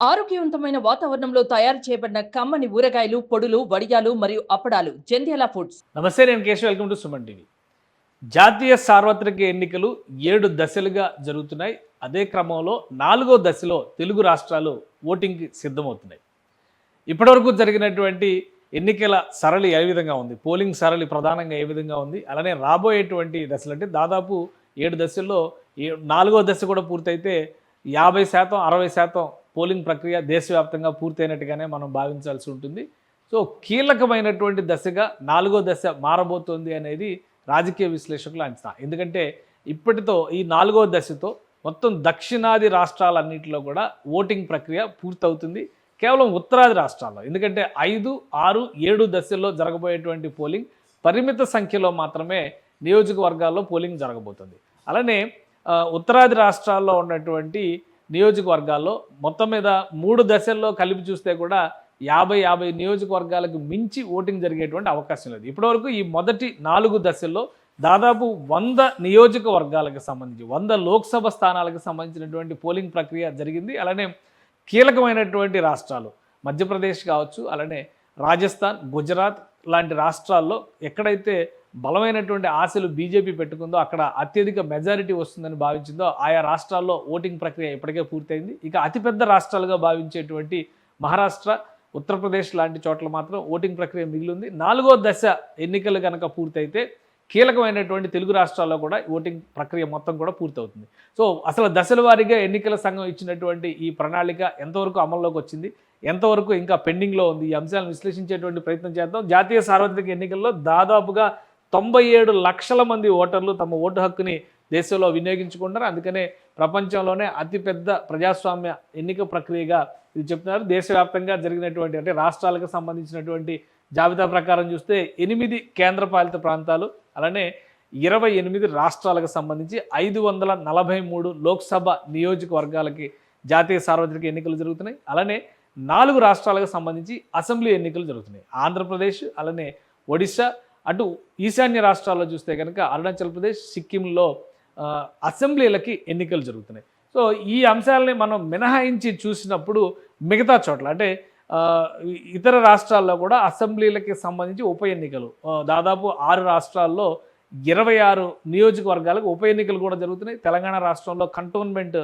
ఆరోగ్యవంతమైన వాతావరణంలో తయారు చేయబడిన కమ్మని ఊరగాయలు, పొడులు, వడియాలు మరియు అప్పడాలు జంధ్యాల ఫుడ్స్. నమస్తే, నేను Keshav. Welcome to Suman TV. జాతీయ సార్వత్రిక ఎన్నికలు 7 దశలుగా జరుగుతున్నాయి. అదే క్రమంలో 4వ దశలో తెలుగు రాష్ట్రాలు ఓటింగ్కి సిద్ధమవుతున్నాయి. ఇప్పటివరకు జరిగినటువంటి ఎన్నికల సరళి ఏ విధంగా ఉంది, పోలింగ్ సరళి ప్రధానంగా ఏ విధంగా ఉంది, అలానే రాబోయేటువంటి దశలు అంటే దాదాపు 7 దశల్లో 4వ దశ కూడా పూర్తయితే 50% 60% పోలింగ్ ప్రక్రియ దేశవ్యాప్తంగా పూర్తయినట్టుగానే మనం భావించాల్సి ఉంటుంది. సో కీలకమైనటువంటి దశగా 4వ దశ మారబోతోంది అనేది రాజకీయ విశ్లేషకుల అంచనా. ఎందుకంటే ఇప్పటితో ఈ 4వ దశతో మొత్తం దక్షిణాది రాష్ట్రాలన్నింటిలో కూడా ఓటింగ్ ప్రక్రియ పూర్తవుతుంది. కేవలం ఉత్తరాది రాష్ట్రాల్లో, ఎందుకంటే 5, 6, 7 దశల్లో జరగబోయేటువంటి పోలింగ్ పరిమిత సంఖ్యలో మాత్రమే నియోజకవర్గాల్లో పోలింగ్ జరగబోతుంది. అలానే ఉత్తరాది రాష్ట్రాల్లో ఉన్నటువంటి నియోజకవర్గాల్లో మొత్తం మీద 3 దశల్లో కలిపి చూస్తే కూడా 50 నియోజకవర్గాలకు మించి ఓటింగ్ జరిగేటువంటి అవకాశం లేదు. ఇప్పటివరకు ఈ మొదటి 4 దశల్లో దాదాపు 100 నియోజకవర్గాలకు సంబంధించి 100 లోక్సభ స్థానాలకు సంబంధించినటువంటి పోలింగ్ ప్రక్రియ జరిగింది. అలానే కీలకమైనటువంటి రాష్ట్రాలు మధ్యప్రదేశ్ కావచ్చు, అలానే రాజస్థాన్, గుజరాత్ లాంటి రాష్ట్రాల్లో ఎక్కడైతే బలమైనటువంటి ఆశలు బీజేపీ పెట్టుకుందో, అక్కడ అత్యధిక మెజారిటీ వస్తుందని భావించిందో ఆయా రాష్ట్రాల్లో ఓటింగ్ ప్రక్రియ ఇప్పటికే పూర్తయింది. ఇక అతిపెద్ద రాష్ట్రాలుగా భావించేటువంటి మహారాష్ట్ర, ఉత్తరప్రదేశ్ లాంటి చోట్ల మాత్రం ఓటింగ్ ప్రక్రియ మిగిలింది. 4వ దశ ఎన్నికలు కనుక పూర్తయితే కీలకమైనటువంటి తెలుగు రాష్ట్రాల్లో కూడా ఓటింగ్ ప్రక్రియ మొత్తం కూడా పూర్తవుతుంది. సో అసలు దశల వారీగా ఎన్నికల సంఘం ఇచ్చినటువంటి ఈ ప్రణాళిక ఎంతవరకు అమల్లోకి వచ్చింది, ఎంతవరకు ఇంకా పెండింగ్లో ఉంది, ఈ అంశాలను విశ్లేషించేటువంటి ప్రయత్నం చేద్దాం. జాతీయ సార్వత్రిక ఎన్నికల్లో దాదాపుగా 97 లక్షల మంది ఓటర్లు తమ ఓటు హక్కుని దేశంలో వినియోగించుకుంటారు. అందుకనే ప్రపంచంలోనే అతిపెద్ద ప్రజాస్వామ్య ఎన్నిక ప్రక్రియగా ఇది చెప్తున్నారు. దేశవ్యాప్తంగా జరిగినటువంటి అంటే రాష్ట్రాలకు సంబంధించినటువంటి జాబితా ప్రకారం చూస్తే 8 కేంద్రపాలిత ప్రాంతాలు, అలానే 28 రాష్ట్రాలకు సంబంధించి 543 లోక్సభ నియోజకవర్గాలకి జాతీయ సార్వత్రిక ఎన్నికలు జరుగుతున్నాయి. అలానే 4 రాష్ట్రాలకు సంబంధించి అసెంబ్లీ ఎన్నికలు జరుగుతున్నాయి. ఆంధ్రప్రదేశ్, అలానే ఒడిశా, అటు ఈశాన్య రాష్ట్రాల్లో చూస్తే కనుక అరుణాచల్ ప్రదేశ్, సిక్కింలో అసెంబ్లీలకి ఎన్నికలు జరుగుతున్నాయి. సో ఈ అంశాలని మనం మినహాయించి చూసినప్పుడు మిగతా చోట్ల అంటే ఇతర రాష్ట్రాల్లో కూడా అసెంబ్లీలకి సంబంధించి ఉప ఎన్నికలు దాదాపు 6 రాష్ట్రాల్లో 26 నియోజకవర్గాలకు ఉప ఎన్నికలు కూడా జరుగుతున్నాయి. తెలంగాణ రాష్ట్రంలో కంటోన్మెంట్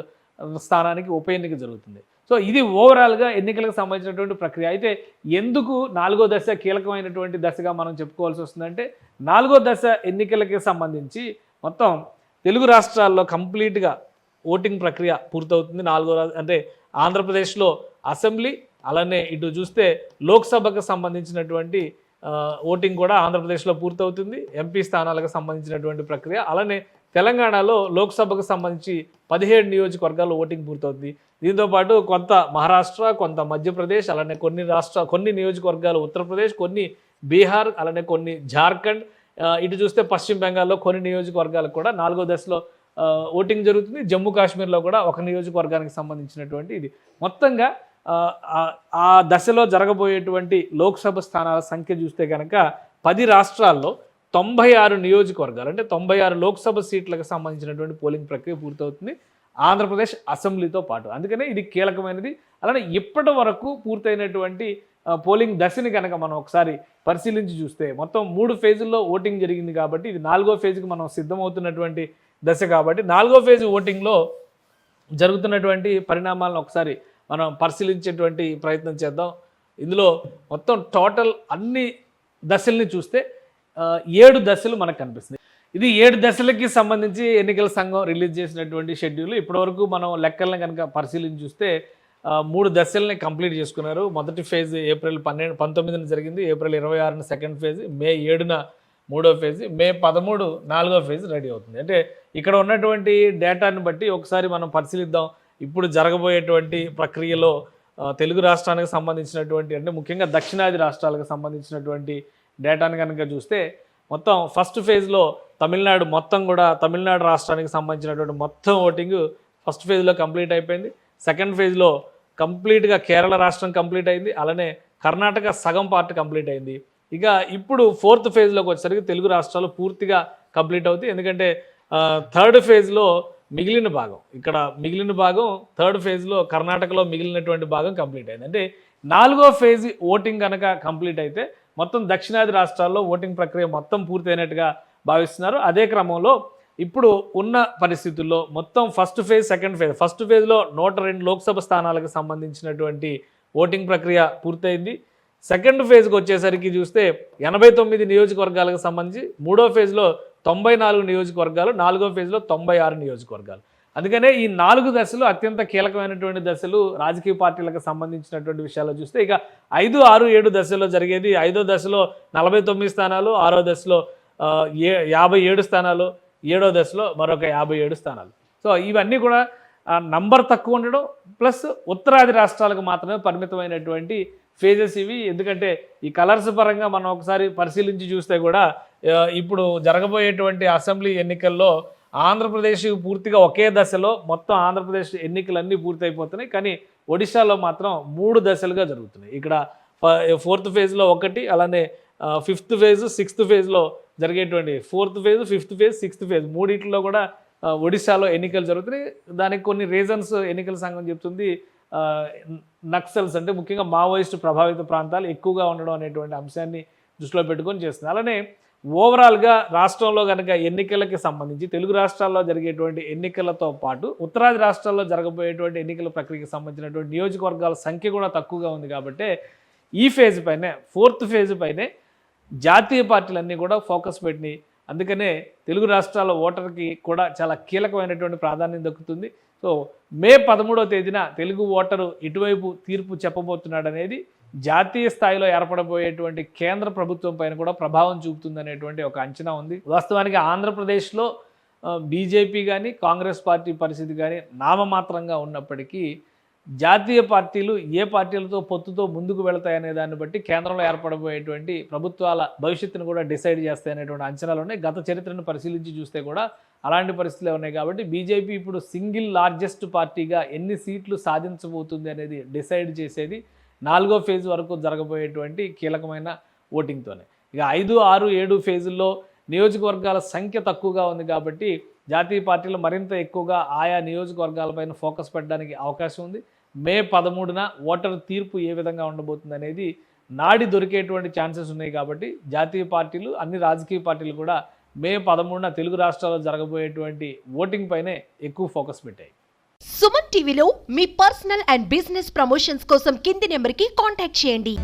స్థానానికి ఉప ఎన్నిక జరుగుతుంది. సో ఇది ఓవరాల్గా ఎన్నికలకు సంబంధించినటువంటి ప్రక్రియ. అయితే ఎందుకు 4వ దశ కీలకమైనటువంటి దశగా మనం చెప్పుకోవాల్సి వస్తుందంటే 4వ దశ ఎన్నికలకి సంబంధించి మొత్తం తెలుగు రాష్ట్రాల్లో కంప్లీట్గా ఓటింగ్ ప్రక్రియ పూర్తవుతుంది. 4వ అంటే ఆంధ్రప్రదేశ్లో అసెంబ్లీ, అలానే ఇటు చూస్తే లోక్సభకు సంబంధించినటువంటి ఓటింగ్ కూడా ఆంధ్రప్రదేశ్లో పూర్తవుతుంది. ఎంపీ స్థానాలకు సంబంధించినటువంటి ప్రక్రియ, అలానే తెలంగాణలో లోక్సభకు సంబంధించి 17 నియోజకవర్గాల్లో ఓటింగ్ పూర్తవుతుంది. దీంతోపాటు కొంత మహారాష్ట్ర, కొంత మధ్యప్రదేశ్, అలానే కొన్ని నియోజకవర్గాలు ఉత్తరప్రదేశ్, కొన్ని బీహార్, అలానే కొన్ని జార్ఖండ్, ఇటు చూస్తే పశ్చిమ బెంగాల్లో కొన్ని నియోజకవర్గాలకు కూడా 4వ దశలో ఓటింగ్ జరుగుతుంది. జమ్మూ కాశ్మీర్లో కూడా ఒక నియోజకవర్గానికి సంబంధించినటువంటి ఇది మొత్తంగా ఆ దశలో జరగబోయేటువంటి లోక్సభ స్థానాల సంఖ్య చూస్తే కనుక 10 రాష్ట్రాల్లో 96 నియోజకవర్గాలు అంటే 96 లోక్సభ సీట్లకు సంబంధించినటువంటి పోలింగ్ ప్రక్రియ పూర్తవుతుంది ఆంధ్రప్రదేశ్ అసెంబ్లీతో పాటు. అందుకనే ఇది కీలకమైనది. అలానే ఇప్పటి వరకు పూర్తయినటువంటి పోలింగ్ దశని కనుక మనం ఒకసారి పరిశీలించి చూస్తే మొత్తం 3 ఫేజుల్లో ఓటింగ్ జరిగింది కాబట్టి ఇది 4వ ఫేజ్కి మనం సిద్ధమవుతున్నటువంటి దశ కాబట్టి 4వ ఫేజ్ ఓటింగ్లో జరుగుతున్నటువంటి పరిణామాలను ఒకసారి మనం పరిశీలించేటువంటి ప్రయత్నం చేద్దాం. ఇందులో మొత్తం టోటల్ అన్ని దశల్ని చూస్తే 7 దశలు మనకు కనిపిస్తుంది. ఇది 7 దశలకి సంబంధించి ఎన్నికల సంఘం రిలీజ్ చేసినటువంటి షెడ్యూల్. ఇప్పటివరకు మనం లెక్కలను కనుక పరిశీలించి చూస్తే 3 దశల్ని కంప్లీట్ చేసుకున్నారు. మొదటి ఫేజ్ ఏప్రిల్ 19న జరిగింది, ఏప్రిల్ 26న సెకండ్ ఫేజ్, మే 7న 3వ ఫేజ్, మే 13 4వ ఫేజ్ రెడీ అవుతుంది. అంటే ఇక్కడ ఉన్నటువంటి డేటాని బట్టి ఒకసారి మనం పరిశీలిద్దాం. ఇప్పుడు జరగబోయేటువంటి ప్రక్రియలో తెలుగు రాష్ట్రానికి సంబంధించినటువంటి అంటే ముఖ్యంగా దక్షిణాది రాష్ట్రాలకు సంబంధించినటువంటి డేటాని కనుక చూస్తే మొత్తం ఫస్ట్ ఫేజ్లో తమిళనాడు మొత్తం కూడా తమిళనాడు రాష్ట్రానికి సంబంధించినటువంటి మొత్తం ఓటింగ్ ఫస్ట్ ఫేజ్లో కంప్లీట్ అయిపోయింది. సెకండ్ ఫేజ్లో కంప్లీట్గా కేరళ రాష్ట్రం కంప్లీట్ అయింది, అలానే కర్ణాటక సగం పార్ట్ కంప్లీట్ అయింది. ఇక ఇప్పుడు 4th ఫేజ్లోకి వచ్చేసరికి తెలుగు రాష్ట్రాలు పూర్తిగా కంప్లీట్ అవుతాయి. ఎందుకంటే థర్డ్ ఫేజ్లో మిగిలిన భాగం ఇక్కడ మిగిలిన భాగం థర్డ్ ఫేజ్లో కర్ణాటకలో మిగిలినటువంటి భాగం కంప్లీట్ అయింది. అంటే 4వ ఫేజ్ ఓటింగ్ కనుక కంప్లీట్ అయితే మొత్తం దక్షిణాది రాష్ట్రాల్లో ఓటింగ్ ప్రక్రియ మొత్తం పూర్తయినట్టుగా భావిస్తున్నారు. అదే క్రమంలో ఇప్పుడు ఉన్న పరిస్థితుల్లో మొత్తం first phase second phase, first ఫేజ్లో 102 లోక్సభ స్థానాలకు సంబంధించినటువంటి ఓటింగ్ ప్రక్రియ పూర్తయింది. సెకండ్ ఫేజ్కి వచ్చేసరికి చూస్తే 89 నియోజకవర్గాలకు సంబంధించి మూడో ఫేజ్లో 94 నియోజకవర్గాలు, 4వ ఫేజ్లో 96 నియోజకవర్గాలు. అందుకనే ఈ 4 దశలు అత్యంత కీలకమైనటువంటి దశలు రాజకీయ పార్టీలకు సంబంధించినటువంటి విషయాల్లో చూస్తే ఇక 5, 6, 7 దశల్లో జరిగేది 5వ దశలో 49 స్థానాలు, 6వ దశలో 57 స్థానాలు, 7వ దశలో మరొక 57 స్థానాలు. సో ఇవన్నీ కూడా నంబర్ తక్కువ ఉండడం ప్లస్ ఉత్తరాది రాష్ట్రాలకు మాత్రమే పరిమితమైనటువంటి ఫేజెస్ ఇవి. ఎందుకంటే ఈ కలర్స్ పరంగా మనం ఒకసారి పరిశీలించి చూస్తే కూడా ఇప్పుడు జరగబోయేటువంటి అసెంబ్లీ ఎన్నికల్లో ఆంధ్రప్రదేశ్ పూర్తిగా ఒకే దశలో మొత్తం ఆంధ్రప్రదేశ్ ఎన్నికలన్నీ పూర్తయిపోతున్నాయి. కానీ ఒడిశాలో మాత్రం 3 దశలుగా జరుగుతున్నాయి. ఇక్కడ 4th ఫేజ్లో ఒకటి, అలానే 5th ఫేజ్ 6th ఫేజ్లో జరిగేటువంటి 4th phase 5th phase 6th phase మూడింటిలో కూడా ఒడిశాలో ఎన్నికలు జరుగుతున్నాయి. దానికి కొన్ని రీజన్స్ ఎన్నికల సంఘం చెప్తుంది. నక్సల్స్ అంటే ముఖ్యంగా మావోయిస్టు ప్రభావిత ప్రాంతాలు ఎక్కువగా ఉండడం అనేటువంటి అంశాన్ని దృష్టిలో పెట్టుకొని చేస్తుంది. అలానే ఓవరాల్గా రాష్ట్రంలో కనుక ఎన్నికలకి సంబంధించి తెలుగు రాష్ట్రాల్లో జరిగేటువంటి ఎన్నికలతో పాటు ఉత్తరాది రాష్ట్రాల్లో జరగబోయేటువంటి ఎన్నికల ప్రక్రియకి సంబంధించినటువంటి నియోజకవర్గాల సంఖ్య కూడా తక్కువగా ఉంది. కాబట్టి ఈ ఫేజ్ పైనే 4th ఫేజ్ పైనే జాతీయ పార్టీలన్నీ కూడా ఫోకస్ పెట్టినాయి. అందుకనే తెలుగు రాష్ట్రాల ఓటర్కి కూడా చాలా కీలకమైనటువంటి ప్రాధాన్యం దక్కుతుంది. సో మే 13వ తేదీన తెలుగు ఓటరు ఇటువైపు తీర్పు చెప్పబోతున్నాడు అనేది జాతీయ స్థాయిలో ఏర్పడబోయేటువంటి కేంద్ర ప్రభుత్వం పైన కూడా ప్రభావం చూపుతుందనేటువంటి ఒక అంచనా ఉంది. వాస్తవానికి ఆంధ్రప్రదేశ్లో బీజేపీ కానీ కాంగ్రెస్ పార్టీ పరిస్థితి కానీ నామమాత్రంగా ఉన్నప్పటికీ జాతీయ పార్టీలు ఏ పార్టీలతో పొత్తుతో ముందుకు వెళతాయనే దాన్ని బట్టి కేంద్రంలో ఏర్పడబోయేటువంటి ప్రభుత్వాల భవిష్యత్తును కూడా డిసైడ్ చేస్తాయనేటువంటి అంచనాలు ఉన్నాయి. గత చరిత్రను పరిశీలించి చూస్తే కూడా అలాంటి పరిస్థితులు ఉన్నాయి. కాబట్టి బీజేపీ ఇప్పుడు సింగిల్ లార్జెస్ట్ పార్టీగా ఎన్ని సీట్లు సాధించబోతుంది అనేది డిసైడ్ చేసేది 4వ ఫేజ్ వరకు జరగబోయేటువంటి కీలకమైన ఓటింగ్తోనే. ఇక 5, 6, 7 ఫేజుల్లో నియోజకవర్గాల సంఖ్య తక్కువగా ఉంది కాబట్టి జాతీయ పార్టీలు మరింత ఎక్కువగా ఆయా నియోజకవర్గాలపైన ఫోకస్ పెట్టడానికి అవకాశం ఉంది. మే 13న ఓటర్ తీర్పు ఏ విధంగా ఉండబోతుంది అనేది నాడి దొరికేటువంటి ఛాన్సెస్ ఉన్నాయి. కాబట్టి జాతీయ పార్టీలు అన్ని రాజకీయ పార్టీలు కూడా మే 13న తెలుగు రాష్ట్రాల్లో జరగబోయేటువంటి ఓటింగ్ పైనే ఎక్కువ ఫోకస్ పెట్టాయి. సుమన్ టీవీలో మీ పర్సనల్ అండ్ బిజినెస్ ప్రమోషన్స్ కోసం కింది నెంబర్కి కాంటాక్ట్ చేయండి.